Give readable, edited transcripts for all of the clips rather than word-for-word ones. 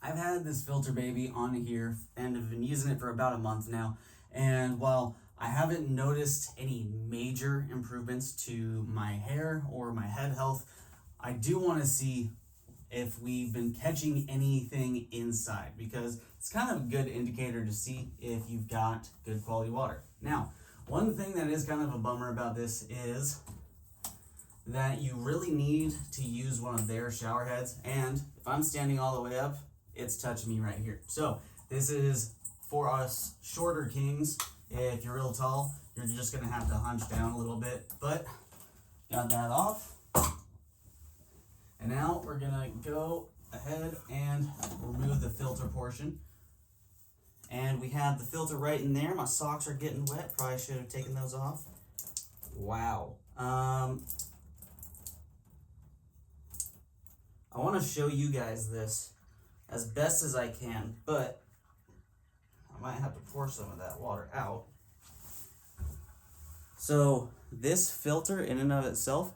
I've had this Filterbaby on here and have been using it for about a month now. And while I haven't noticed any major improvements to my hair or my head health, I do want to see if we've been catching anything inside, because it's kind of a good indicator to see if you've got good quality water. Now, one thing that is kind of a bummer about this is that you really need to use one of their shower heads, and if I'm standing all the way up, it's touching me right here. So this is for us shorter kings. If you're real tall, you're just gonna have to hunch down a little bit, but got that off. And now we're gonna go ahead and remove the filter portion. And we have the filter right in there. My socks are getting wet. Probably should have taken those off. Wow. I want to show you guys this as best as I can, but I might have to pour some of that water out. So this filter in and of itself,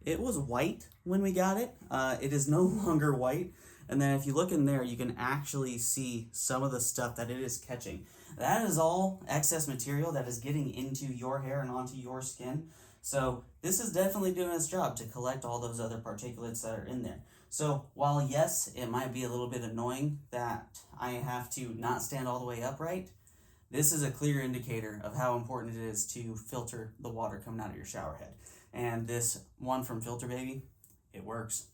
it was white when we got it. It is no longer white. And then if you look in there, you can actually see some of the stuff that it is catching. That is all excess material that is getting into your hair and onto your skin. So this is definitely doing its job to collect all those other particulates that are in there. So while yes, it might be a little bit annoying that I have to not stand all the way upright, this is a clear indicator of how important it is to filter the water coming out of your shower head. And this one from Filterbaby, it works.